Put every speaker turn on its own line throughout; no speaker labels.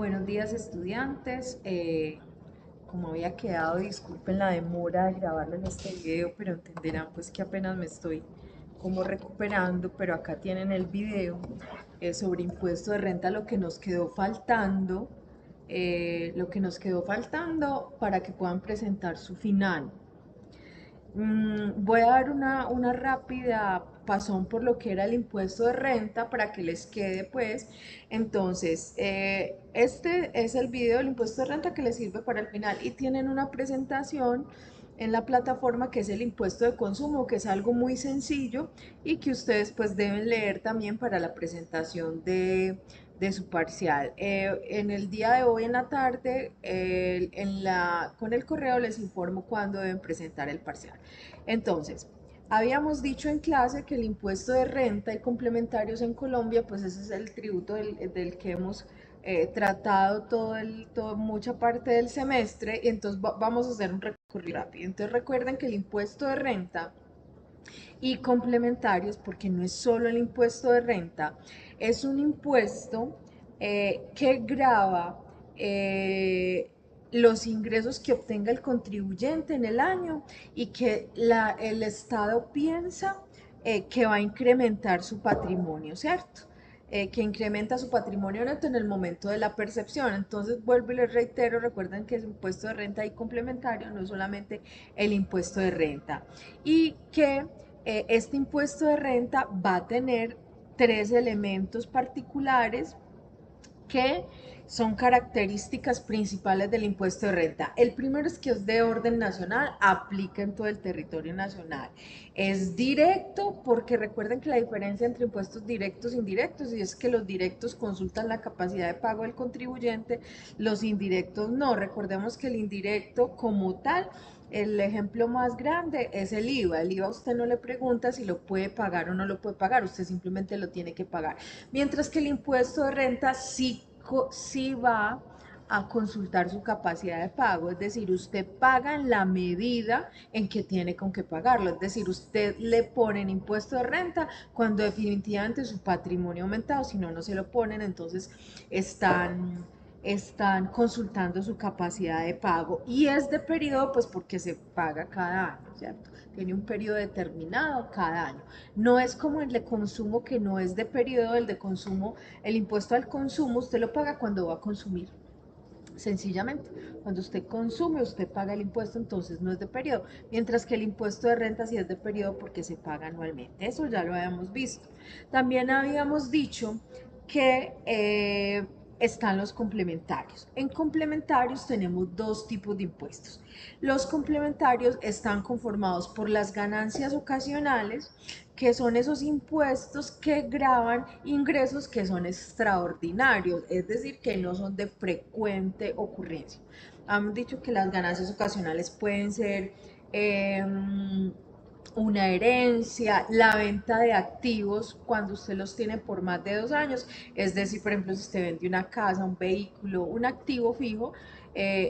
Buenos días, estudiantes. Como había quedado, disculpen la demora de grabarles este video, pero entenderán pues que apenas me estoy como recuperando, pero acá tienen el video sobre impuesto de renta, lo que nos quedó faltando para que puedan presentar su final. Voy a dar una rápida pasón por lo que era el impuesto de renta para que les quede pues. Entonces, este es el video del impuesto de renta que les sirve para el final y tienen una presentación en la plataforma que es el impuesto de consumo, que es algo muy sencillo y que ustedes pues deben leer también para la presentación de su parcial. En el día de hoy en la tarde, con el correo les informo cuándo deben presentar el parcial. Entonces, habíamos dicho en clase que el impuesto de renta y complementarios en Colombia, pues ese es el tributo del que hemos tratado mucha parte del semestre, y entonces vamos a hacer un recorrido rápido. Entonces recuerden que el impuesto de renta y complementarios, porque no es solo el impuesto de renta, es un impuesto que grava los ingresos que obtenga el contribuyente en el año y que el Estado piensa que va a incrementar su patrimonio, ¿cierto? Que incrementa su patrimonio neto en el momento de la percepción. Entonces, vuelvo y les reitero, recuerden que es impuesto de renta y complementario, no solamente el impuesto de renta. Y que este impuesto de renta va a tener tres elementos particulares que son características principales del impuesto de renta. El primero es que es de orden nacional, aplica en todo el territorio nacional. Es directo porque recuerden que la diferencia entre impuestos directos e indirectos y es que los directos consultan la capacidad de pago del contribuyente, los indirectos no. Recordemos que el indirecto como tal, el ejemplo más grande es el IVA. El IVA usted no le pregunta si lo puede pagar o no lo puede pagar, usted simplemente lo tiene que pagar. Mientras que el impuesto de renta sí va a consultar su capacidad de pago, es decir, usted paga en la medida en que tiene con qué pagarlo, es decir, usted le ponen impuesto de renta cuando definitivamente su patrimonio ha aumentado, si no, no se lo ponen, entonces están consultando su capacidad de pago y es de periodo pues porque se paga cada año, ¿cierto? Tiene un periodo determinado cada año. No es como el de consumo que no es de periodo, el de consumo, el impuesto al consumo usted lo paga cuando va a consumir. Sencillamente, cuando usted consume, usted paga el impuesto, entonces no es de periodo, mientras que el impuesto de renta sí es de periodo porque se paga anualmente. Eso ya lo habíamos visto. También habíamos dicho que están los complementarios. En complementarios tenemos dos tipos de impuestos. Los complementarios están conformados por las ganancias ocasionales, que son esos impuestos que gravan ingresos que son extraordinarios, es decir, que no son de frecuente ocurrencia. Han dicho que las ganancias ocasionales pueden ser eh, una herencia, la venta de activos cuando usted los tiene por más de 2 años, es decir, por ejemplo, si usted vende una casa, un vehículo, un activo fijo,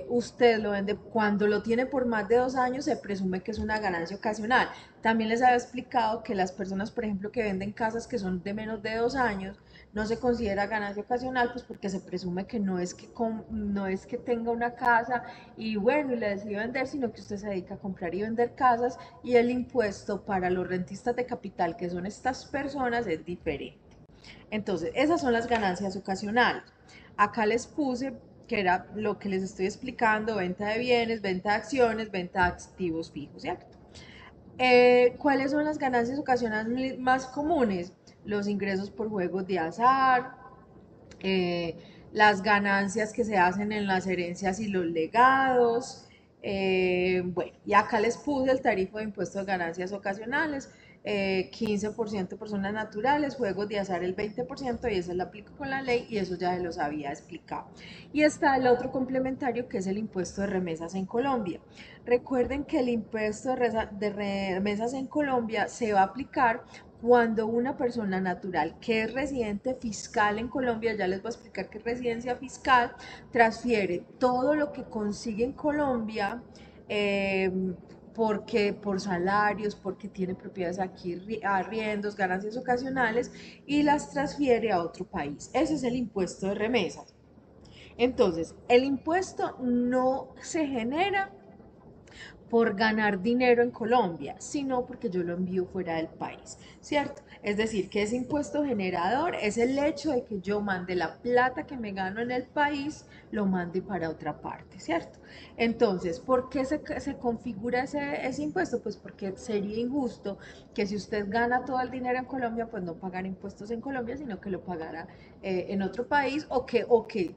usted lo vende cuando lo tiene por más de 2 años, se presume que es una ganancia ocasional. También les había explicado que las personas, por ejemplo, que venden casas que son de menos de 2 años, no se considera ganancia ocasional, pues porque se presume que no es que tenga una casa y bueno, y la decidió vender, sino que usted se dedica a comprar y vender casas y el impuesto para los rentistas de capital, que son estas personas, es diferente. Entonces, esas son las ganancias ocasionales. Acá les puse que era lo que les estoy explicando, venta de bienes, venta de acciones, venta de activos fijos, ¿cierto? ¿Cuáles son las ganancias ocasionales más comunes? Los ingresos por juegos de azar, eh, las ganancias que se hacen en las herencias y los legados. Bueno, y acá les puse el tarifo de impuesto de ganancias ocasionales, 15% personas naturales, juegos de azar el 20% y eso lo aplico con la ley y eso ya se los había explicado. Y está el otro complementario que es el impuesto de remesas en Colombia. Recuerden que el impuesto de remesas en Colombia se va a aplicar cuando una persona natural que es residente fiscal en Colombia, ya les voy a explicar qué es residencia fiscal, transfiere todo lo que consigue en Colombia, eh, porque por salarios, porque tiene propiedades aquí, arriendos, ganancias ocasionales, y las transfiere a otro país. Ese es el impuesto de remesas. Entonces, el impuesto no se genera por ganar dinero en Colombia, sino porque yo lo envío fuera del país, ¿cierto? Es decir, que ese impuesto generador es el hecho de que yo mande la plata que me gano en el país, lo mande para otra parte, ¿cierto? Entonces, ¿por qué se configura ese impuesto? Pues porque sería injusto que si usted gana todo el dinero en Colombia, pues no pagara impuestos en Colombia, sino que lo pagara en otro país o que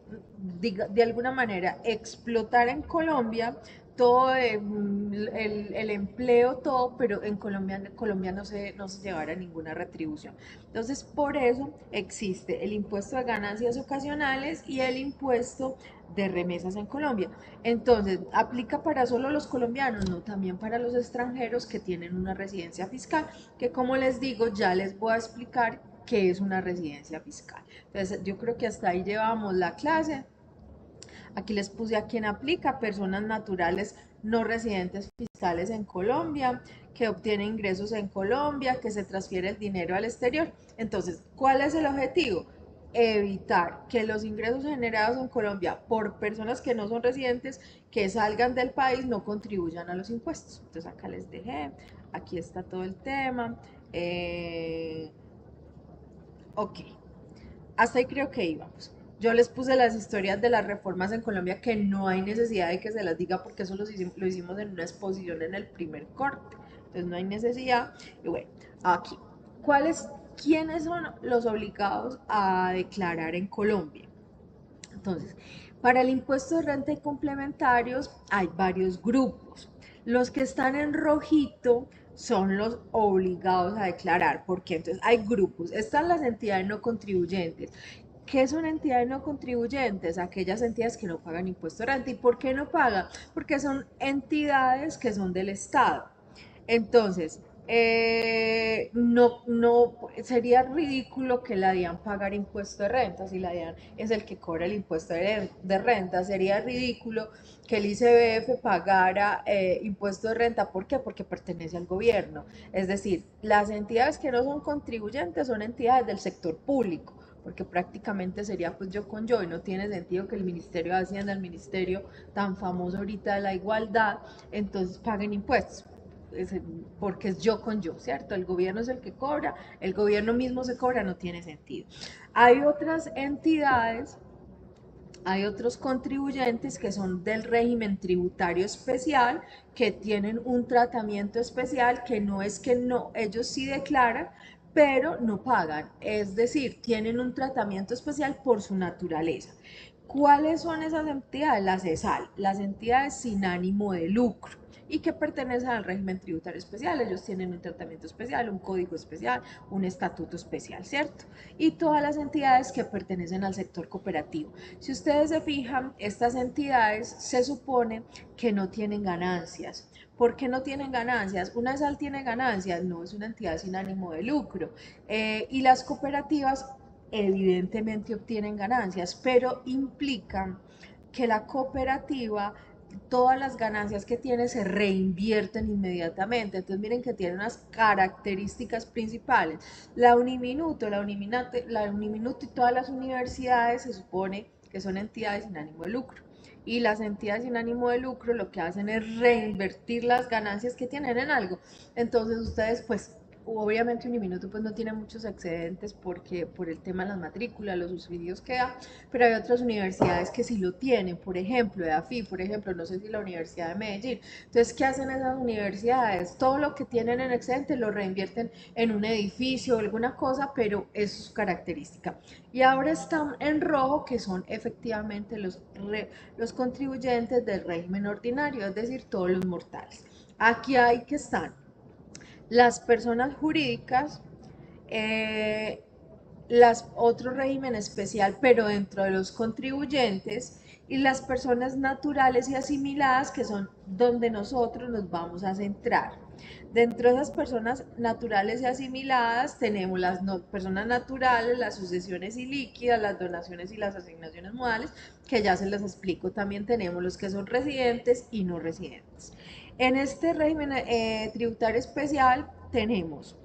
diga, de alguna manera explotar en Colombia todo el empleo, todo, pero en Colombia no se llevará ninguna retribución. Entonces, por eso existe el impuesto de ganancias ocasionales y el impuesto de remesas en Colombia. Entonces, ¿aplica para solo los colombianos? No, también para los extranjeros que tienen una residencia fiscal, que como les digo, ya les voy a explicar qué es una residencia fiscal. Entonces, yo creo que hasta ahí llevamos la clase. Aquí les puse a quién aplica, personas naturales no residentes fiscales en Colombia, que obtienen ingresos en Colombia, que se transfiere el dinero al exterior. Entonces, ¿cuál es el objetivo? Evitar que los ingresos generados en Colombia por personas que no son residentes, que salgan del país, no contribuyan a los impuestos. Entonces, acá les dejé, aquí está todo el tema. Ok, hasta ahí creo que íbamos. Yo les puse las historias de las reformas en Colombia que no hay necesidad de que se las diga porque eso lo hicimos en una exposición en el primer corte. Entonces no hay necesidad. Y bueno, aquí, ¿quiénes son los obligados a declarar en Colombia? Entonces, para el impuesto de renta y complementarios hay varios grupos. Los que están en rojito son los obligados a declarar, porque entonces hay grupos. Están las entidades no contribuyentes. ¿Qué son entidades no contribuyentes? Aquellas entidades que no pagan impuesto de renta. ¿Y por qué no pagan? Porque son entidades que son del Estado. Entonces, no, sería ridículo que la DIAN pagara impuesto de renta, si la DIAN es el que cobra el impuesto de renta, sería ridículo que el ICBF pagara impuesto de renta, ¿por qué? Porque pertenece al gobierno. Es decir, las entidades que no son contribuyentes son entidades del sector público, porque prácticamente sería pues yo con yo, y no tiene sentido que el Ministerio de Hacienda, el ministerio tan famoso ahorita de la igualdad, entonces paguen impuestos porque es yo con yo, ¿cierto? El gobierno es el que cobra, el gobierno mismo se cobra, no tiene sentido. Hay otras entidades, hay otros contribuyentes que son del régimen tributario especial, que tienen un tratamiento especial, que no es que no, ellos sí declaran, pero no pagan, es decir, tienen un tratamiento especial por su naturaleza. ¿Cuáles son esas entidades? Las ESAL, las entidades sin ánimo de lucro y que pertenecen al régimen tributario especial. Ellos tienen un tratamiento especial, un código especial, un estatuto especial, ¿cierto? Y todas las entidades que pertenecen al sector cooperativo. Si ustedes se fijan, estas entidades se supone que no tienen ganancias. ¿Por qué no tienen ganancias? ¿Una ESAL tiene ganancias? No, es una entidad sin ánimo de lucro. Y las cooperativas evidentemente obtienen ganancias, pero implican que la cooperativa, todas las ganancias que tiene se reinvierten inmediatamente. Entonces miren que tiene unas características principales. La Uniminuto y todas las universidades se supone que son entidades sin ánimo de lucro. Y las entidades sin ánimo de lucro lo que hacen es reinvertir las ganancias que tienen en algo. Entonces ustedes pues obviamente Uniminuto pues no tiene muchos excedentes porque por el tema de las matrículas, los subsidios que da, pero hay otras universidades que sí lo tienen, por ejemplo, EAFI, por ejemplo, no sé si la Universidad de Medellín. Entonces, ¿qué hacen esas universidades? Todo lo que tienen en excedente lo reinvierten en un edificio o alguna cosa, pero es su característica. Y ahora están en rojo, que son efectivamente los contribuyentes del régimen ordinario, es decir, todos los mortales. Aquí hay que están las personas jurídicas, eh, otro régimen especial, pero dentro de los contribuyentes, y las personas naturales y asimiladas, que son donde nosotros nos vamos a centrar. Dentro de esas personas naturales y asimiladas tenemos las personas naturales, las sucesiones ilíquidas, las donaciones y las asignaciones modales, que ya se las explico. También tenemos los que son residentes y no residentes. En este régimen tributario especial tenemos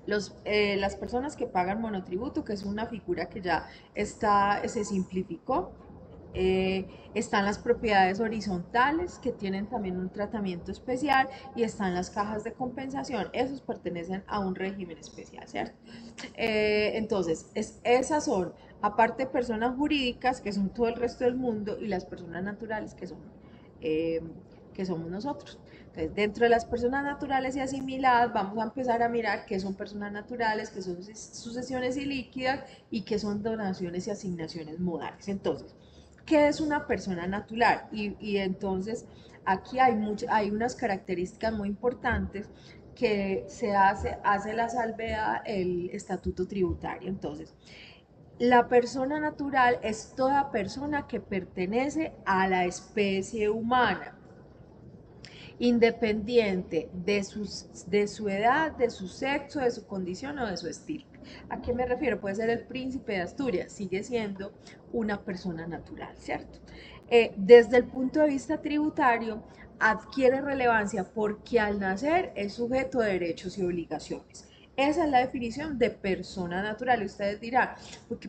las personas que pagan monotributo, que es una figura que ya se simplificó, Están las propiedades horizontales que tienen también un tratamiento especial y están las cajas de compensación. Esos pertenecen a un régimen especial, ¿cierto? Entonces, esas son, aparte, personas jurídicas, que son todo el resto del mundo, y las personas naturales, eh, que somos nosotros. Entonces, dentro de las personas naturales y asimiladas, vamos a empezar a mirar qué son personas naturales, qué son sucesiones ilíquidas y qué son donaciones y asignaciones modales. Entonces, ¿qué es una persona natural? Y entonces, aquí hay unas características muy importantes que hace la salvedad el estatuto tributario. Entonces, la persona natural es toda persona que pertenece a la especie humana, independiente de su edad, de su sexo, de su condición o de su estilo. ¿A qué me refiero? Puede ser el príncipe de Asturias, sigue siendo una persona natural, ¿cierto? Desde el punto de vista tributario, adquiere relevancia porque al nacer es sujeto de derechos y obligaciones. Esa es la definición de persona natural. Y ustedes dirán,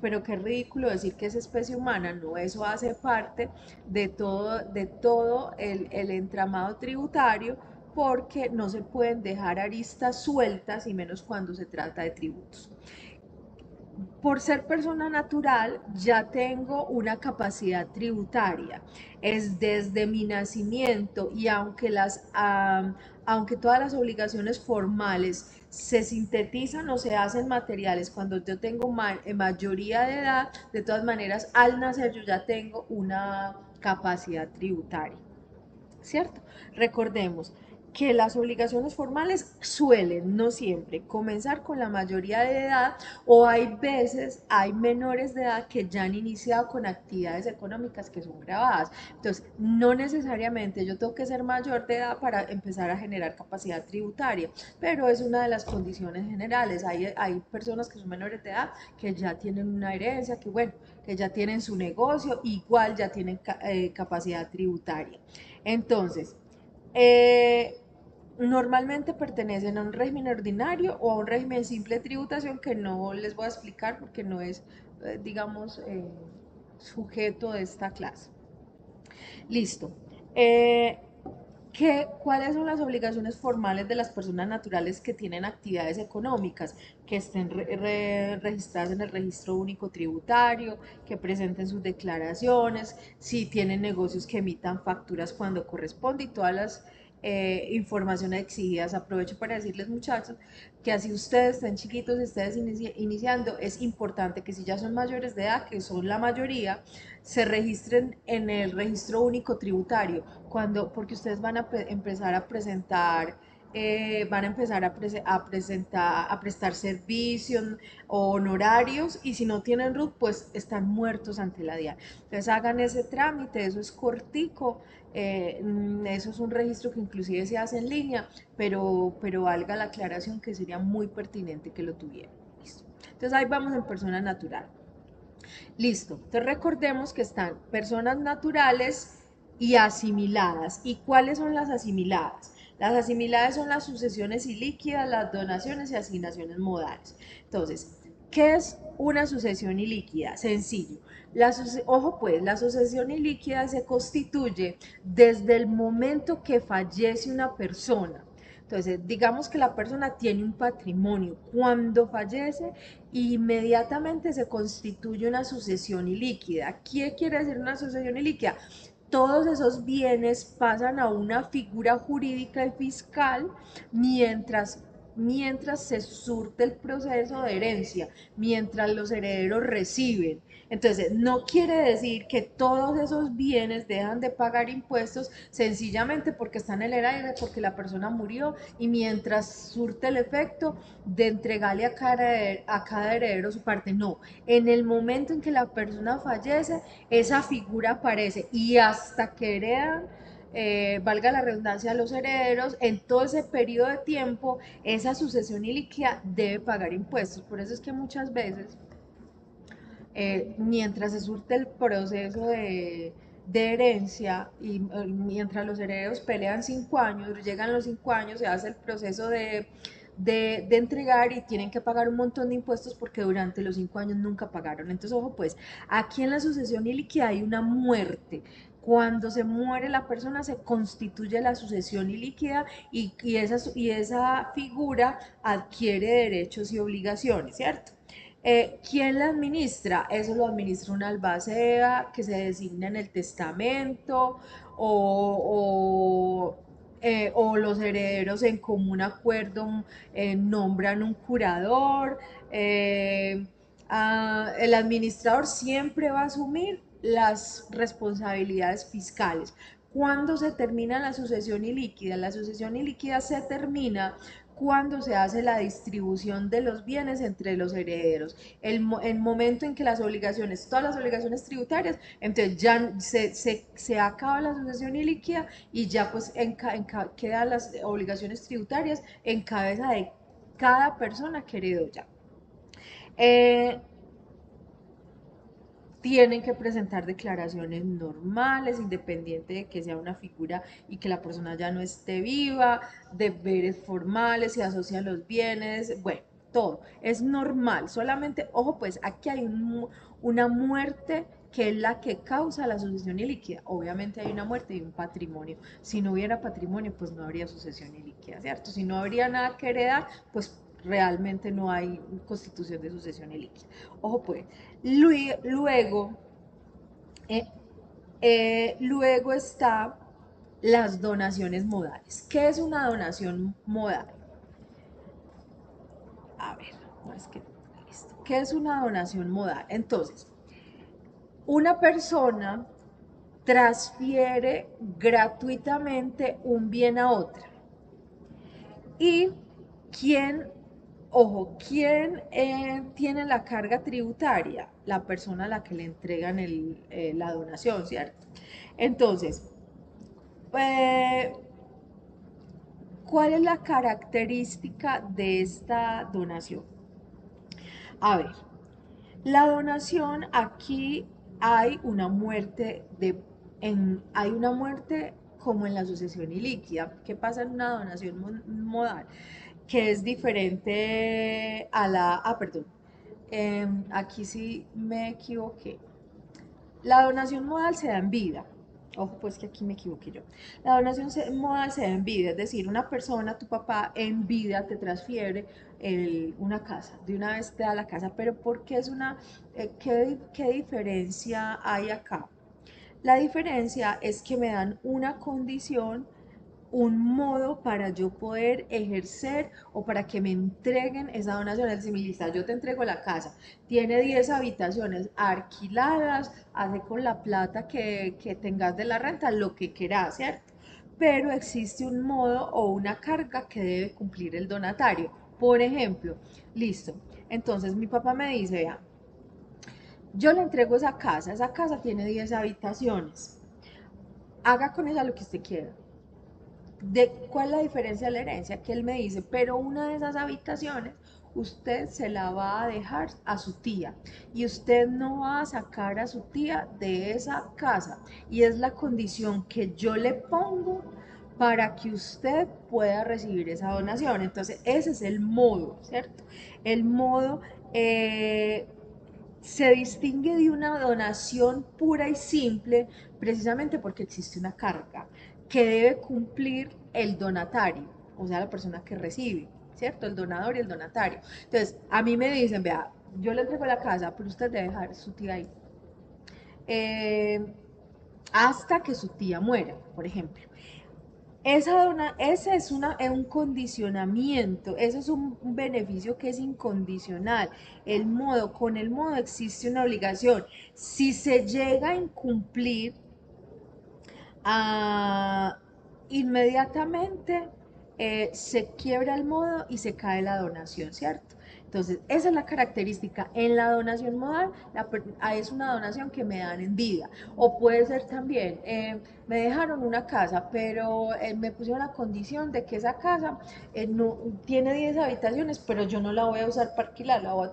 pero qué ridículo decir que es especie humana. No, eso hace parte de todo el entramado tributario, porque no se pueden dejar aristas sueltas y menos cuando se trata de tributos. Por ser persona natural, ya tengo una capacidad tributaria. Es desde mi nacimiento y aunque todas las obligaciones formales se sintetizan o se hacen materiales cuando yo tengo mayoría de edad, de todas maneras, al nacer yo ya tengo una capacidad tributaria. ¿Cierto? Recordemos que las obligaciones formales suelen, no siempre, comenzar con la mayoría de edad, o hay veces, hay menores de edad que ya han iniciado con actividades económicas que son grabadas. Entonces, no necesariamente yo tengo que ser mayor de edad para empezar a generar capacidad tributaria, pero es una de las condiciones generales. Hay personas que son menores de edad que ya tienen una herencia, que bueno, que ya tienen su negocio, igual ya tienen capacidad tributaria. Entonces, eh, normalmente pertenecen a un régimen ordinario o a un régimen simple de tributación que no les voy a explicar porque no es, digamos, sujeto de esta clase. Listo. Eh, ¿Cuáles son las obligaciones formales de las personas naturales que tienen actividades económicas, que estén registradas en el registro único tributario, que presenten sus declaraciones, si tienen negocios que emitan facturas cuando corresponde y todas las informaciones exigidas? Aprovecho para decirles, muchachos, que así ustedes están chiquitos, ustedes iniciando, es importante que si ya son mayores de edad, que son la mayoría, se registren en el registro único tributario, porque ustedes empezar a presentar, van a empezar a prestar servicios o honorarios, y si no tienen RUT, pues están muertos ante la DIAN. Entonces hagan ese trámite, eso es cortico, eso es un registro que inclusive se hace en línea, pero valga la aclaración que sería muy pertinente que lo tuvieran. Listo. Entonces ahí vamos en persona natural. Listo. Entonces recordemos que están personas naturales y asimiladas. ¿Y cuáles son las asimiladas? Las asimiladas son las sucesiones ilíquidas, las donaciones y asignaciones modales. Entonces, ¿qué es una sucesión ilíquida? Sencillo. Ojo pues, la sucesión ilíquida se constituye desde el momento que fallece una persona. Entonces, digamos que la persona tiene un patrimonio. Cuando fallece, inmediatamente se constituye una sucesión ilíquida. ¿Qué quiere decir una sucesión ilíquida? Todos esos bienes pasan a una figura jurídica y fiscal mientras se surte el proceso de herencia, mientras los herederos reciben. Entonces, no quiere decir que todos esos bienes dejan de pagar impuestos sencillamente porque están en el aire, porque la persona murió, y mientras surte el efecto de entregarle a cada heredero su parte. No, en el momento en que la persona fallece, esa figura aparece, y hasta que heredan, valga la redundancia, a los herederos, en todo ese periodo de tiempo, esa sucesión ilíquida debe pagar impuestos. Por eso es que muchas veces, mientras se surte el proceso de herencia, y mientras los herederos pelean 5 años, llegan los 5 años, se hace el proceso de entregar y tienen que pagar un montón de impuestos porque durante los 5 años nunca pagaron. Entonces, ojo, pues aquí en la sucesión ilíquida hay una muerte. Cuando se muere la persona se constituye la sucesión ilíquida y esa figura adquiere derechos y obligaciones, ¿cierto? ¿Quién la administra? Eso lo administra una albacea que se designa en el testamento o los herederos en común acuerdo nombran un curador. eh, el administrador siempre va a asumir las responsabilidades fiscales. ¿Cuándo se termina la sucesión ilíquida? La sucesión ilíquida se termina cuando se hace la distribución de los bienes entre los herederos. El momento en que las obligaciones, todas las obligaciones tributarias, entonces ya se acaba la sucesión ilíquida y ya pues quedan las obligaciones tributarias en cabeza de cada persona que heredó ya. Eh, Tienen que presentar declaraciones normales, independiente de que sea una figura y que la persona ya no esté viva, deberes formales, se asocian los bienes, bueno, todo es normal. Solamente, ojo, pues aquí hay una muerte que es la que causa la sucesión ilíquida. Obviamente hay una muerte y un patrimonio. Si no hubiera patrimonio, pues no habría sucesión ilíquida, ¿cierto? Si no habría nada que heredar, pues realmente no hay constitución de sucesión ilíquida. Ojo, pues, luego, eh, luego está las donaciones modales. ¿Qué es una donación modal? A ver, no es que, listo. ¿Qué es una donación modal? Entonces, una persona transfiere gratuitamente un bien a otra. ¿Y quién, ojo, quién tiene la carga tributaria? La persona a la que le entregan la donación, ¿cierto? Entonces, eh, ¿cuál es la característica de esta donación? A ver, la donación aquí hay una muerte como en la sucesión ilíquida. ¿Qué pasa en una donación modal? Que es diferente a perdón, aquí sí me equivoqué. La donación modal se da en vida. Ojo, pues que aquí me equivoqué yo. La modal se da en vida, es decir, una persona, tu papá, en vida te transfiere una casa, de una vez te da la casa, pero ¿por qué qué diferencia hay acá? La diferencia es que me dan una condición, un modo para yo poder ejercer o para que me entreguen esa donación. Es decir, lista, yo te entrego la casa, tiene 10 habitaciones alquiladas, hace con la plata que tengas de la renta lo que quieras, ¿cierto? Pero existe un modo o una carga que debe cumplir el donatario. Por ejemplo, listo, entonces mi papá me dice, vea, yo le entrego esa casa tiene 10 habitaciones, haga con ella lo que usted quiera. ¿Cuál es la diferencia de la herencia? Que él me dice, pero una de esas habitaciones usted se la va a dejar a su tía y usted no va a sacar a su tía de esa casa y es la condición que yo le pongo para que usted pueda recibir esa donación. Entonces, ese es el modo, ¿cierto? El modo se distingue de una donación pura y simple precisamente porque existe una carga que debe cumplir el donatario, o sea, la persona que recibe, ¿cierto? El donador y el donatario. Entonces, a mí me dicen, vea, yo le entrego la casa, pero usted debe dejar su tía ahí. Eh, hasta que su tía muera, por ejemplo. Ese es un condicionamiento, ese es un beneficio que es incondicional. Con el modo existe una obligación. Si se llega a incumplir, ah, inmediatamente se quiebra el modo y se cae la donación, ¿cierto? Entonces, esa es la característica. En la donación modal, es una donación que me dan en vida. O puede ser también, me dejaron una casa, pero me pusieron la condición de que esa casa no, tiene 10 habitaciones, pero yo no la voy a usar para alquilarla,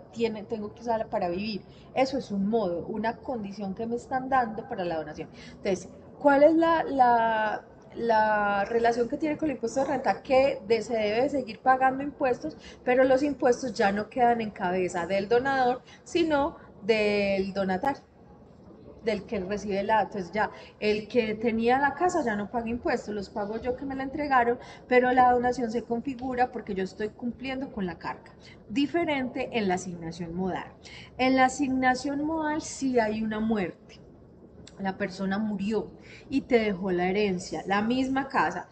tengo que usarla para vivir. Eso es un modo, una condición que me están dando para la donación. Entonces, ¿cuál es la relación que tiene con el impuesto de renta, se debe seguir pagando impuestos, pero los impuestos ya no quedan en cabeza del donador, sino del donatario, del que recibe entonces ya el que tenía la casa ya no paga impuestos, los pago yo que me la entregaron, pero la donación se configura porque yo estoy cumpliendo con la carga. Diferente en la asignación modal. En la asignación modal sí hay una muerte. La persona murió y te dejó la herencia, la misma casa.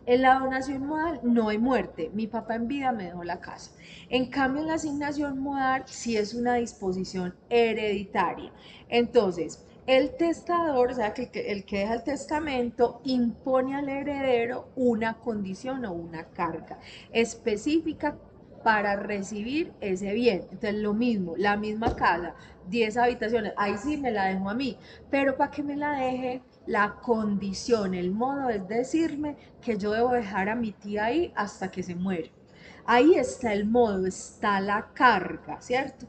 En la donación modal no hay muerte. Mi papá en vida me dejó la casa. En cambio, en la asignación modal sí es una disposición hereditaria. Entonces, el testador, o sea, que el que deja el testamento, impone al heredero una condición o una carga específica para recibir ese bien. Entonces, lo mismo, la misma casa, 10 habitaciones, ahí sí me la dejo a mí, pero para que me la deje, la condición, el modo es decirme que yo debo dejar a mi tía ahí hasta que se muere. Ahí está el modo, está la carga, ¿cierto?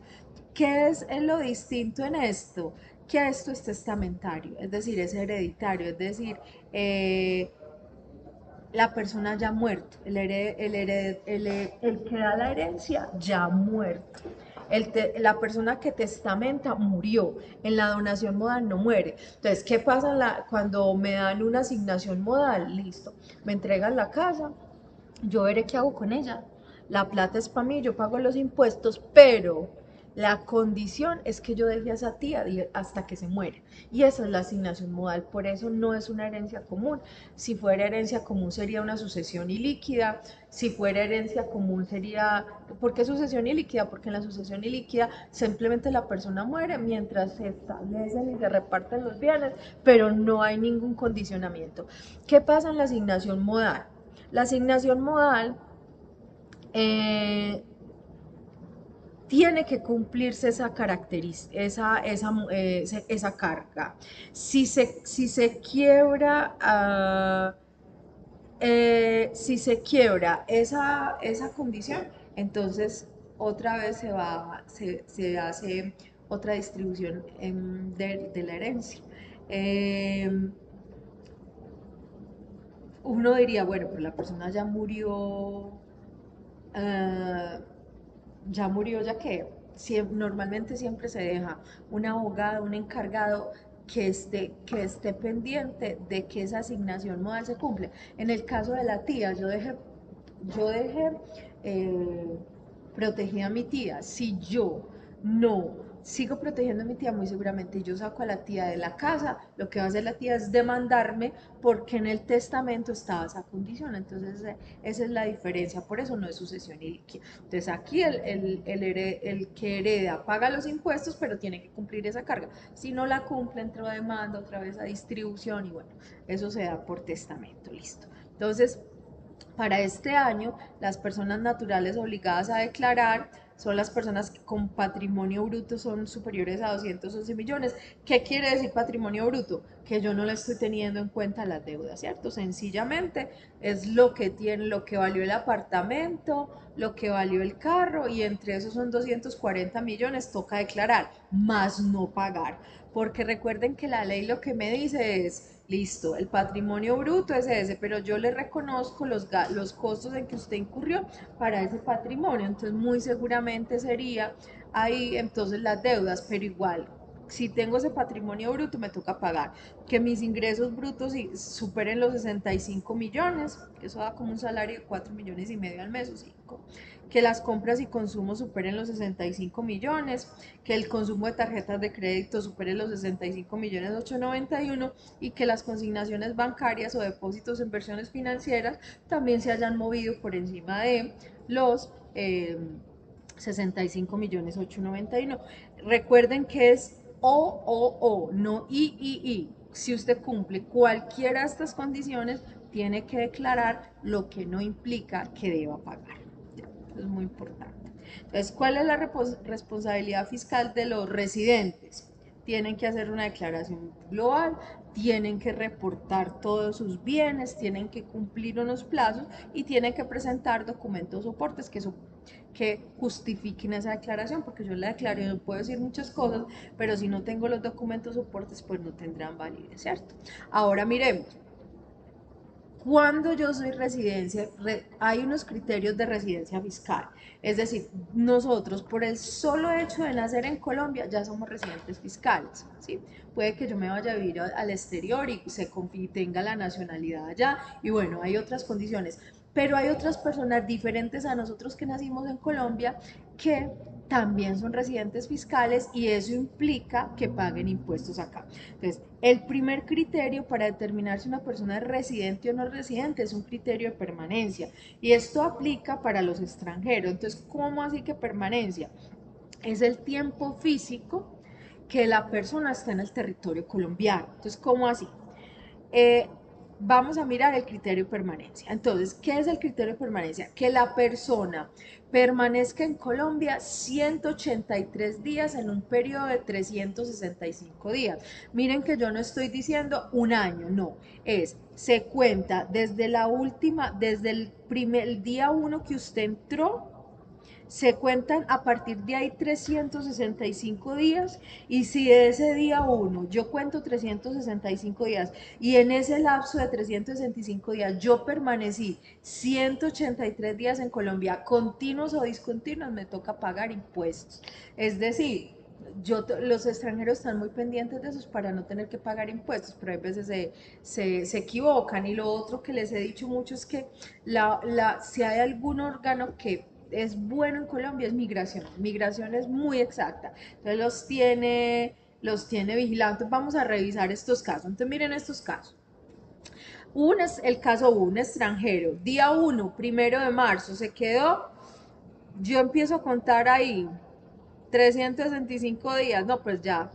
¿Qué es lo distinto en esto? Que esto es testamentario, es decir, es hereditario, es decir, la persona ya muerto, el que da la herencia ya muerto. La persona que testamenta murió, en la donación modal no muere. Entonces, ¿qué pasa cuando me dan una asignación modal? Listo, me entregan la casa, yo veré qué hago con ella. La plata es para mí, yo pago los impuestos, pero la condición es que yo deje a esa tía hasta que se muere. Y esa es la asignación modal, por eso no es una herencia común. Si fuera herencia común sería una sucesión ilíquida, si fuera herencia común sería... ¿Por qué sucesión ilíquida? Porque en la sucesión ilíquida simplemente la persona muere mientras se establecen y se reparten los bienes, pero no hay ningún condicionamiento. ¿Qué pasa en la asignación modal? La asignación modal eh, tiene que cumplirse esa característica, esa carga. Si se quiebra, si se quiebra esa condición, entonces otra vez se hace otra distribución de la herencia. Eh, Uno diría, bueno, pero la persona ah, ya murió, ya que normalmente siempre se deja un abogado, un encargado que esté pendiente de que esa asignación modal se cumple. En el caso de la tía, yo dejé eh, protegida a mi tía. Si yo no sigo protegiendo a mi tía, muy seguramente yo saco a la tía de la casa, lo que va a hacer la tía es demandarme porque en el testamento estaba esa condición. Entonces, esa es la diferencia, por eso no es sucesión ilíquida. Entonces, aquí el que hereda paga los impuestos, pero tiene que cumplir esa carga. Si no la cumple, entró a demanda, otra vez a distribución y bueno, eso se da por testamento, listo. Entonces, para este año, las personas naturales obligadas a declarar son las personas que con patrimonio bruto son superiores a 211 millones. ¿Qué quiere decir patrimonio bruto? Que yo no le estoy teniendo en cuenta las deudas, ¿cierto? Sencillamente es lo que tiene, lo que valió el apartamento, lo que valió el carro y entre esos son 240 millones, toca declarar, más no pagar. Porque recuerden que la ley lo que me dice es, listo, el patrimonio bruto es ese, pero yo le reconozco los costos en que usted incurrió para ese patrimonio, entonces muy seguramente sería ahí entonces las deudas, pero igual, si tengo ese patrimonio bruto me toca pagar, que mis ingresos brutos superen los 65 millones, que eso da como un salario de 4 millones y medio al mes o 5, que las compras y consumos superen los 65 millones, que el consumo de tarjetas de crédito supere los 65 millones 891 y que las consignaciones bancarias o depósitos en versiones financieras también se hayan movido por encima de los 65 millones 891. Recuerden que es o, no I. Si usted cumple cualquiera de estas condiciones, tiene que declarar lo que no implica que deba pagar. Es muy importante. Entonces, ¿cuál es la responsabilidad fiscal de los residentes? Tienen que hacer una declaración global, tienen que reportar todos sus bienes, tienen que cumplir unos plazos y tienen que presentar documentos soportes que justifiquen esa declaración, porque yo en la declaración puedo decir muchas cosas, pero si no tengo los documentos soportes, pues no tendrán validez, ¿cierto? Ahora miremos, Cuando yo soy residencia, hay unos criterios de residencia fiscal. Es decir, nosotros por el solo hecho de nacer en Colombia ya somos residentes fiscales, ¿sí? Puede que yo me vaya a vivir al exterior y tenga la nacionalidad allá y bueno, hay otras condiciones. Pero hay otras personas diferentes a nosotros que nacimos en Colombia que también son residentes fiscales y eso implica que paguen impuestos acá. Entonces, el primer criterio para determinar si una persona es residente o no residente es un criterio de permanencia y esto aplica para los extranjeros. Entonces, ¿cómo así que permanencia? Es el tiempo físico que la persona está en el territorio colombiano. Entonces, ¿cómo así? Eh, Vamos a mirar el criterio de permanencia. Entonces, ¿qué es el criterio de permanencia? Que la persona permanezca en Colombia 183 días en un periodo de 365 días. Miren que yo no estoy diciendo un año, no, se cuenta desde la última, desde el día 1 que usted entró, se cuentan a partir de ahí 365 días y si de ese día 1 yo cuento 365 días y en ese lapso de 365 días yo permanecí 183 días en Colombia, continuos o discontinuos, me toca pagar impuestos. Es decir, los extranjeros están muy pendientes de eso para no tener que pagar impuestos, pero a veces se equivocan. Y lo otro que les he dicho mucho es que si hay algún órgano que es bueno en Colombia es migración. Migración es muy exacta. Entonces los tiene vigilantes. Vamos a revisar estos casos. Entonces miren estos casos. Uno es el caso 1, un extranjero. Día 1, 1 de marzo, se quedó. Yo empiezo a contar ahí 365 días. No, pues ya.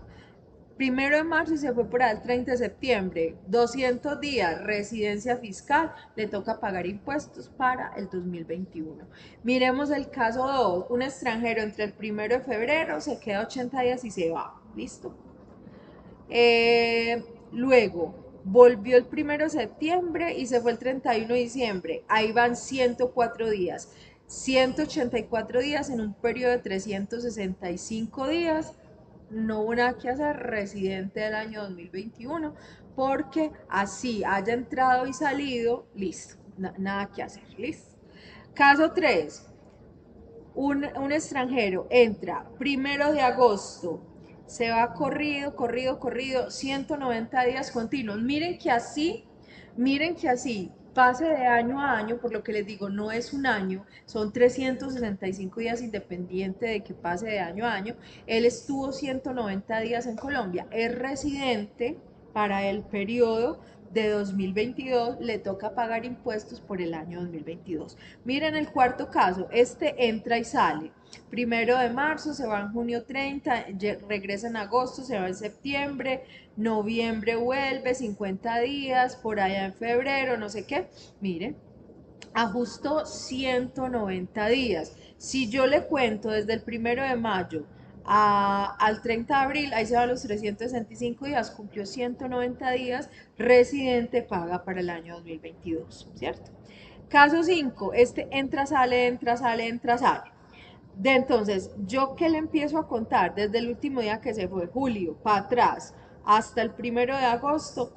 1 de marzo y se fue por ahí el 30 de septiembre, 200 días, residencia fiscal, le toca pagar impuestos para el 2021. Miremos el caso 2, un extranjero entre el 1 de febrero se queda 80 días y se va, listo. Luego, volvió el 1 de septiembre y se fue el 31 de diciembre, ahí van 104 días. 184 días en un periodo de 365 días, no hubo nada que hacer, residente del año 2021, porque así haya entrado y salido, listo, nada que hacer, listo. Caso 3, un extranjero entra 1 de agosto, se va corrido, 190 días continuos. Miren que así, pase de año a año, por lo que les digo, no es un año, son 365 días independiente de que pase de año a año. Él estuvo 190 días en Colombia, es residente para el periodo de 2022, le toca pagar impuestos por el año 2022. Miren el cuarto caso, este entra y sale. 1 de marzo, se va en junio 30, regresa en agosto, se va en septiembre, noviembre vuelve, 50 días, por allá en febrero, no sé qué. Miren, ajustó 190 días. Si yo le cuento desde el 1 de mayo al 30 de abril, ahí se van los 365 días, cumplió 190 días, residente paga para el año 2022, ¿cierto? Caso 5, este entra, sale, entra, sale, entra, sale. Entonces, yo que le empiezo a contar desde el último día que se fue, julio, para atrás, hasta el 1 de agosto,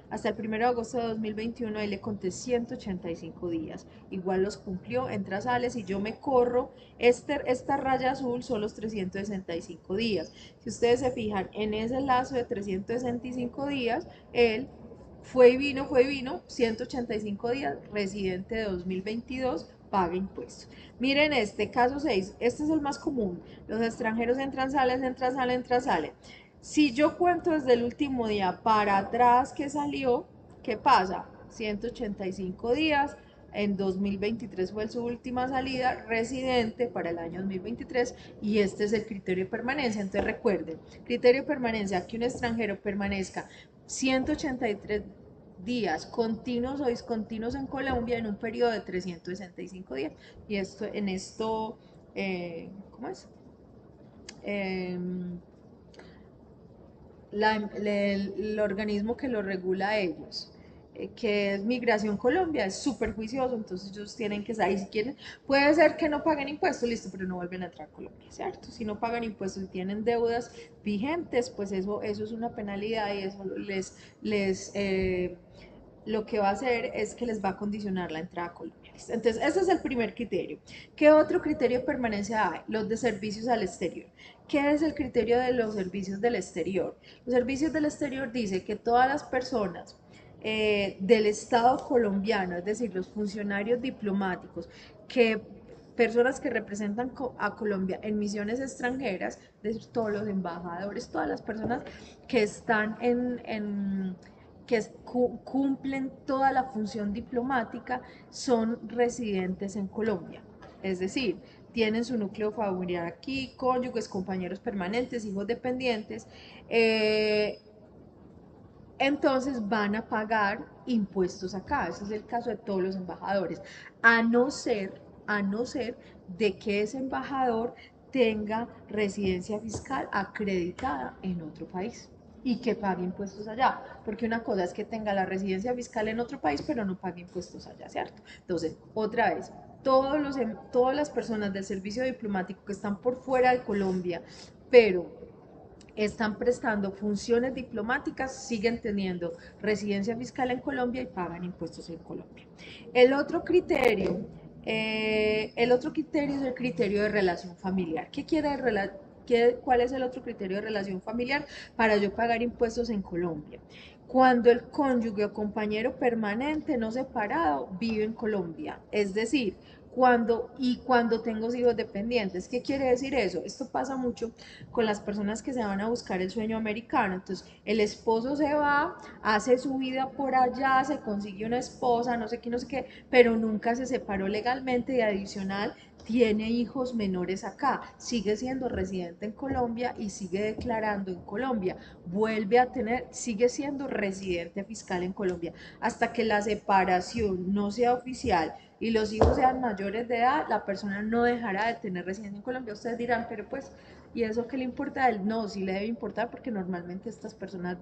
hasta el 1 de agosto de 2021, ahí le conté 185 días. Igual los cumplió, entra, sale, si yo me corro, esta raya azul son los 365 días. Si ustedes se fijan, en ese lazo de 365 días, él fue y vino, 185 días, residente de 2022, paga impuestos. Miren este, caso 6, este es el más común. Los extranjeros entran, salen, entran, salen, entran, salen. Si yo cuento desde el último día para atrás que salió, ¿qué pasa? 185 días, en 2023 fue su última salida, residente para el año 2023 y este es el criterio de permanencia. Entonces recuerden, criterio de permanencia, que un extranjero permanezca 183 días continuos o discontinuos en Colombia en un periodo de 365 días. Y ¿cómo es? Eh, el organismo que lo regula a ellos, que es Migración Colombia, es súper juicioso, entonces ellos tienen que saber, si quieren, puede ser que no paguen impuestos, listo, pero no vuelven a entrar a Colombia, ¿cierto? Si no pagan impuestos y tienen deudas vigentes, pues eso es una penalidad y eso les lo que va a hacer es que les va a condicionar la entrada a Colombia. Entonces, ese es el primer criterio. ¿Qué otro criterio de permanencia hay? Los de servicios al exterior. ¿Qué es el criterio de los servicios del exterior? Los servicios del exterior dice que todas las personas del Estado colombiano, es decir, los funcionarios diplomáticos, que personas que representan a Colombia en misiones extranjeras, es decir, todos los embajadores, todas las personas que están que cumplen toda la función diplomática, son residentes en Colombia. Es decir, tienen su núcleo familiar aquí, cónyuges, compañeros permanentes, hijos dependientes, entonces van a pagar impuestos acá. Ese es el caso de todos los embajadores, a no ser de que ese embajador tenga residencia fiscal acreditada en otro país y que pague impuestos allá, porque una cosa es que tenga la residencia fiscal en otro país, pero no pague impuestos allá, ¿cierto? Entonces, otra vez, todas las personas del servicio diplomático que están por fuera de Colombia, pero están prestando funciones diplomáticas, siguen teniendo residencia fiscal en Colombia y pagan impuestos en Colombia. El otro criterio, es el criterio de relación familiar. ¿Cuál es el otro criterio de relación familiar para yo pagar impuestos en Colombia? Cuando el cónyuge o compañero permanente no separado vive en Colombia, es decir, cuando tengo hijos dependientes. ¿Qué quiere decir eso? Esto pasa mucho con las personas que se van a buscar el sueño americano. Entonces, el esposo se va, hace su vida por allá, se consigue una esposa, no sé qué, no sé qué, pero nunca se separó legalmente y adicional tiene hijos menores acá, sigue siendo residente en Colombia y sigue declarando en Colombia, sigue siendo residente fiscal en Colombia. Hasta que la separación no sea oficial y los hijos sean mayores de edad, la persona no dejará de tener residencia en Colombia. Ustedes dirán, pero pues, ¿y eso qué le importa a él? No, sí le debe importar porque normalmente estas personas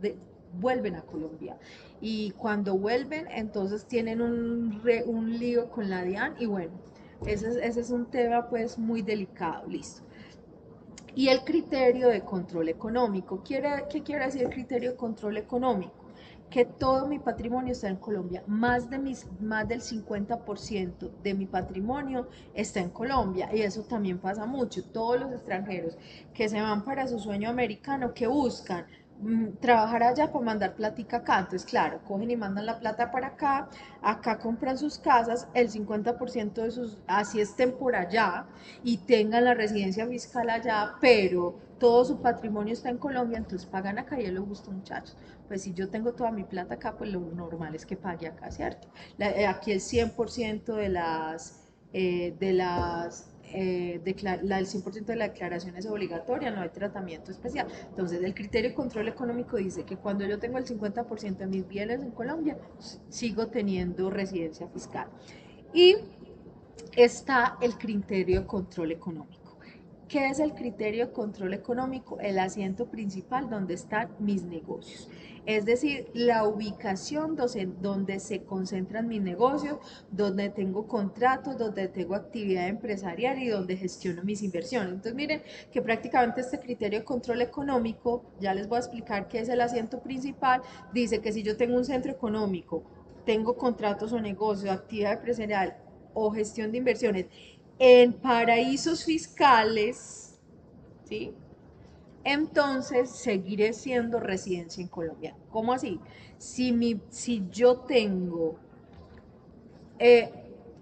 vuelven a Colombia. Y cuando vuelven, entonces tienen un lío con la DIAN y bueno, ese es un tema pues muy delicado, listo. Y el criterio de control económico. ¿Qué quiere decir el criterio de control económico? Que todo mi patrimonio está en Colombia, más del 50% de mi patrimonio está en Colombia y eso también pasa mucho. Todos los extranjeros que se van para su sueño americano, que buscan trabajar allá para mandar platica acá, entonces claro, cogen y mandan la plata para acá, acá compran sus casas, el 50% de sus, así estén por allá y tengan la residencia fiscal allá, pero todo su patrimonio está en Colombia, entonces pagan acá y es lo justo, muchachos. Pues si yo tengo toda mi plata acá, pues lo normal es que pague acá, ¿cierto? Aquí el 100% el 100% de la declaración es obligatoria, no hay tratamiento especial. Entonces, el criterio de control económico dice que cuando yo tengo el 50% de mis bienes en Colombia, sigo teniendo residencia fiscal. Y está el criterio de control económico. ¿Qué es el criterio de control económico? El asiento principal donde están mis negocios. Es decir, la ubicación donde se concentran mis negocios, donde tengo contratos, donde tengo actividad empresarial y donde gestiono mis inversiones. Entonces, miren que prácticamente este criterio de control económico, ya les voy a explicar qué es el asiento principal, dice que si yo tengo un centro económico, tengo contratos o negocios, actividad empresarial o gestión de inversiones en paraísos fiscales, ¿sí? Entonces seguiré siendo residencia en Colombia. ¿Cómo así? Si yo tengo eh,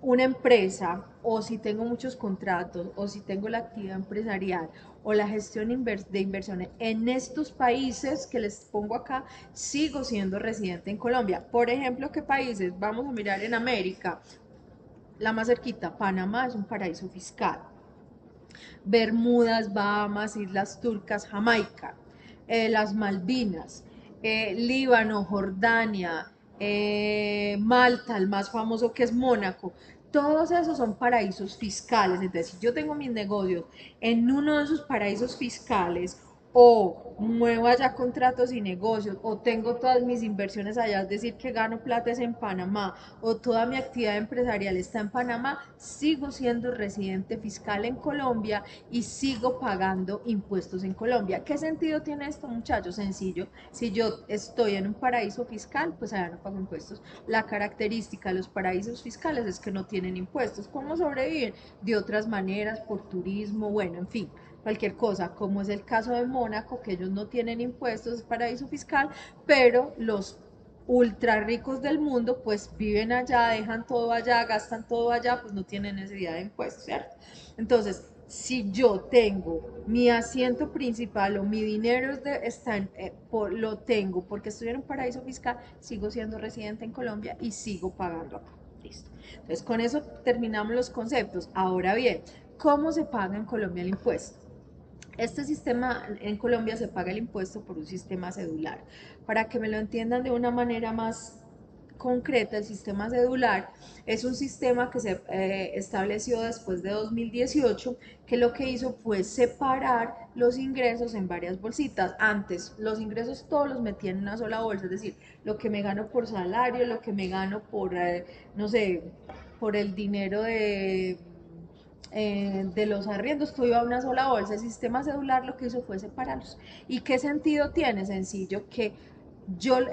una empresa o si tengo muchos contratos o si tengo la actividad empresarial o la gestión de inversiones en estos países que les pongo acá, sigo siendo residente en Colombia. Por ejemplo, ¿qué países? Vamos a mirar en América. La más cerquita, Panamá es un paraíso fiscal. Bermudas, Bahamas, Islas Turcas, Jamaica, las Malvinas, Líbano, Jordania, Malta, el más famoso que es Mónaco. Todos esos son paraísos fiscales. Entonces, si yo tengo mis negocios en uno de esos paraísos fiscales o muevo allá contratos y negocios, o tengo todas mis inversiones allá, es decir, que gano plata es en Panamá, o toda mi actividad empresarial está en Panamá, sigo siendo residente fiscal en Colombia y sigo pagando impuestos en Colombia. ¿Qué sentido tiene esto, muchachos? Sencillo. Si yo estoy en un paraíso fiscal, pues allá no pago impuestos. La característica de los paraísos fiscales es que no tienen impuestos. ¿Cómo sobreviven? De otras maneras, por turismo, bueno, en fin, cualquier cosa, como es el caso de Mónaco, que ellos no tienen impuestos, es paraíso fiscal, pero los ultra ricos del mundo pues viven allá, dejan todo allá, gastan todo allá, pues no tienen necesidad de impuestos, ¿cierto? Entonces, si yo tengo mi asiento principal o mi dinero lo tengo porque estoy en un paraíso fiscal, sigo siendo residente en Colombia y sigo pagando acá. Listo. Entonces, con eso terminamos los conceptos. Ahora bien, ¿cómo se paga en Colombia el impuesto? Este sistema en Colombia se paga el impuesto por un sistema cedular. Para que me lo entiendan de una manera más concreta, el sistema cedular es un sistema que se estableció después de 2018, que lo que hizo fue separar los ingresos en varias bolsitas. Antes los ingresos todos los metía en una sola bolsa, es decir, lo que me gano por salario, lo que me gano por, no sé, por el dinero de los arriendos, todo iba a una sola bolsa. El sistema cedular lo que hizo fue separarlos. ¿Y qué sentido tiene? Sencillo, que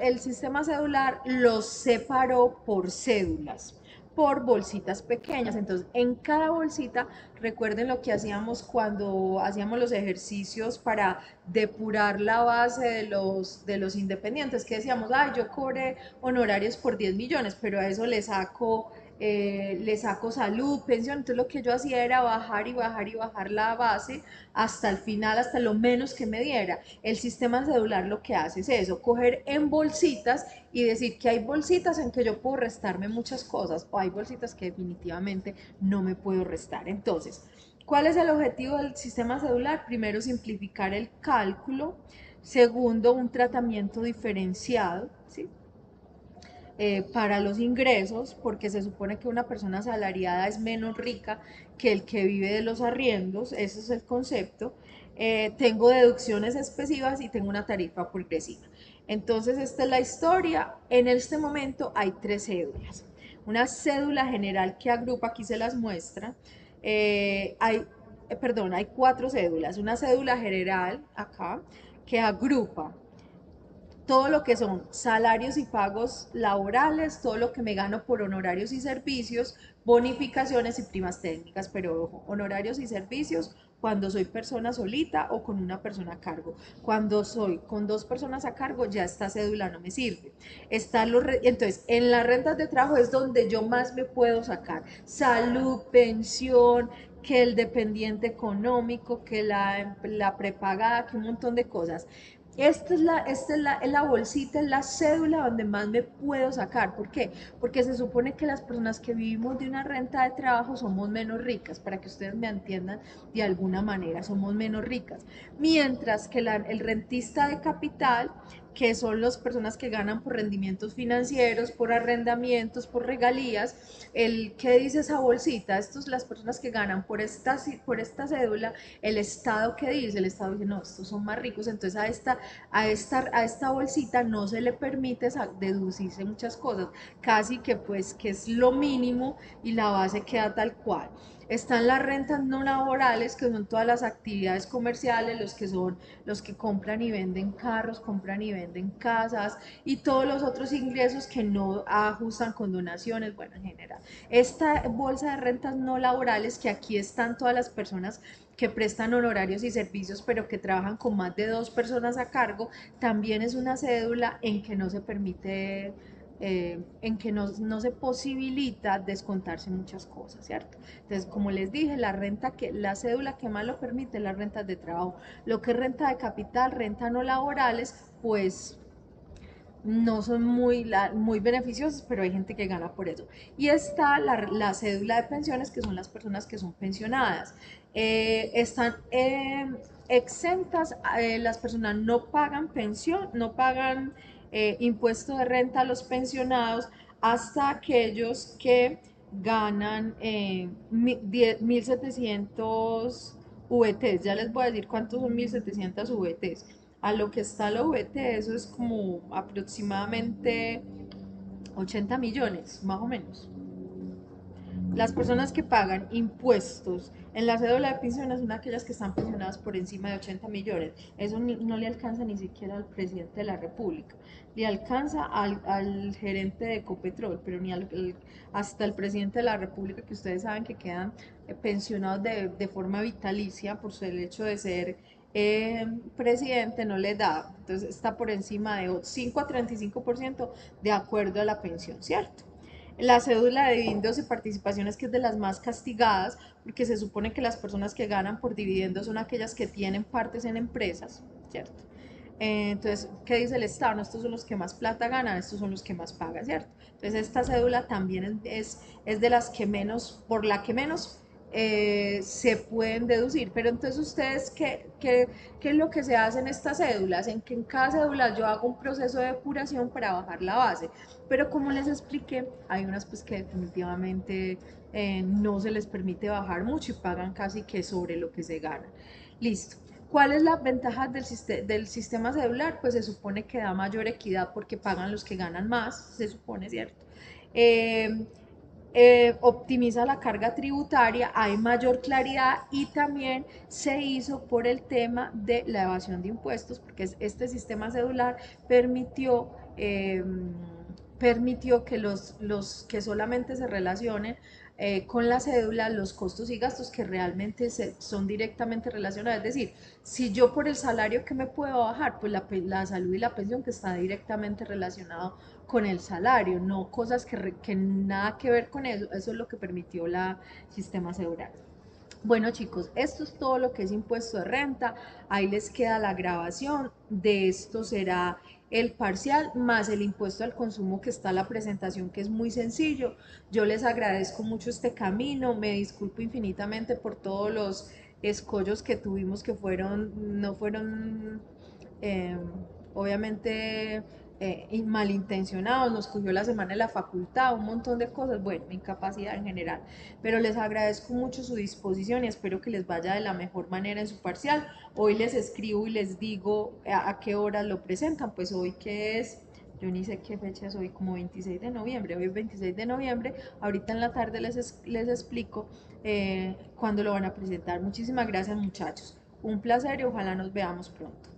el sistema cedular los separó por cédulas, por bolsitas pequeñas. Entonces, en cada bolsita, recuerden lo que hacíamos cuando hacíamos los ejercicios para depurar la base de los independientes, que decíamos, ay, yo cobré honorarios por 10 millones, pero a eso le saco salud, pensión. Entonces lo que yo hacía era bajar y bajar y bajar la base hasta el final, hasta lo menos que me diera. El sistema cedular lo que hace es eso, coger en bolsitas y decir que hay bolsitas en que yo puedo restarme muchas cosas o hay bolsitas que definitivamente no me puedo restar. Entonces, ¿cuál es el objetivo del sistema cedular? Primero, simplificar el cálculo. Segundo, un tratamiento diferenciado, ¿sí? Para los ingresos, porque se supone que una persona asalariada es menos rica que el que vive de los arriendos, ese es el concepto. Tengo deducciones excesivas y tengo una tarifa progresiva. Entonces, esta es la historia. En este momento hay tres cédulas. Una cédula general que agrupa, aquí se las muestra. Hay cuatro cédulas. Una cédula general acá que agrupa todo lo que son salarios y pagos laborales, todo lo que me gano por honorarios y servicios, bonificaciones y primas técnicas, pero ojo, honorarios y servicios cuando soy persona solita o con una persona a cargo. Cuando soy con dos personas a cargo, ya esta cédula no me sirve. Entonces, en las rentas de trabajo es donde yo más me puedo sacar. Salud, pensión, que el dependiente económico, que la prepagada, que un montón de cosas. Esta es la bolsita, es la cédula donde más me puedo sacar. ¿Por qué? Porque se supone que las personas que vivimos de una renta de trabajo somos menos ricas, para que ustedes me entiendan de alguna manera, somos menos ricas. Mientras que el rentista de capital, que son las personas que ganan por rendimientos financieros, por arrendamientos, por regalías, ¿qué dice esa bolsita? Estas las personas que ganan por esta cédula, el Estado, ¿qué dice? El Estado dice, no, estos son más ricos, entonces a esta bolsita no se le permite deducirse muchas cosas, casi que pues que es lo mínimo y la base queda tal cual. Están las rentas no laborales, que son todas las actividades comerciales, los que compran y venden carros, compran y venden casas y todos los otros ingresos que no ajustan con donaciones, bueno, en general. Esta bolsa de rentas no laborales, que aquí están todas las personas que prestan honorarios y servicios, pero que trabajan con más de dos personas a cargo, también es una cédula en que no se permite, en que no se posibilita descontarse muchas cosas, ¿cierto? Entonces, como les dije, la cédula que más lo permite es las rentas de trabajo. Lo que es renta de capital, renta no laborales, pues no son muy beneficiosas, pero hay gente que gana por eso. Y está la cédula de pensiones, que son las personas que son pensionadas. Están exentas, las personas no pagan pensión, no pagan impuesto de renta a los pensionados hasta aquellos que ganan 1.700 VTs, ya les voy a decir cuántos son 1.700 VTs. A lo que está la VT, eso es como aproximadamente 80 millones, más o menos. Las personas que pagan impuestos en la cédula de pensiones son aquellas que están pensionadas por encima de 80 millones. Eso no le alcanza ni siquiera al presidente de la República. Le alcanza al gerente de Ecopetrol, pero ni hasta el presidente de la República, que ustedes saben que quedan pensionados de forma vitalicia por el hecho de ser presidente, no le da. Entonces está por encima de 5 a 35% de acuerdo a la pensión, ¿cierto? La cédula de dividendos y participaciones, que es de las más castigadas, porque se supone que las personas que ganan por dividendos son aquellas que tienen partes en empresas, ¿cierto? Entonces, ¿qué dice el Estado? No, estos son los que más plata ganan, estos son los que más pagan, ¿cierto? Entonces, esta cédula también es de las que menos, por la que menos se pueden deducir. Pero entonces, ¿ustedes qué es lo que se hace en estas cédulas? En que en cada cédula yo hago un proceso de depuración para bajar la base. Pero como les expliqué, hay unas pues que definitivamente no se les permite bajar mucho y pagan casi que sobre lo que se gana. Listo. ¿Cuál es la ventaja del sistema celular? Pues se supone que da mayor equidad porque pagan los que ganan más, se supone, ¿cierto? Eh, Optimiza la carga tributaria, hay mayor claridad y también se hizo por el tema de la evasión de impuestos, porque este sistema celular permitió, permitió que los que solamente se relacionen con la cédula los costos y gastos que realmente son directamente relacionados. Es decir, si yo por el salario que me puedo bajar, pues la salud y la pensión que está directamente relacionado con el salario, no cosas que nada que ver con eso. Eso es lo que permitió la sistema celular. Bueno chicos, esto es todo lo que es impuesto de renta. Ahí les queda la grabación. De esto será el parcial más el impuesto al consumo, que está la presentación, que es muy sencillo. Yo les agradezco mucho este camino. Me disculpo infinitamente por todos los escollos que tuvimos, que no fueron eh, obviamente malintencionados. Nos cogió la semana de la facultad, un montón de cosas, bueno, incapacidad en general, pero les agradezco mucho su disposición y espero que les vaya de la mejor manera en su parcial. Hoy les escribo y les digo a qué hora lo presentan. Pues hoy, que es, yo ni sé qué fecha es hoy, como 26 de noviembre, hoy es 26 de noviembre, ahorita en la tarde les explico cuándo lo van a presentar. Muchísimas gracias muchachos, un placer y ojalá nos veamos pronto.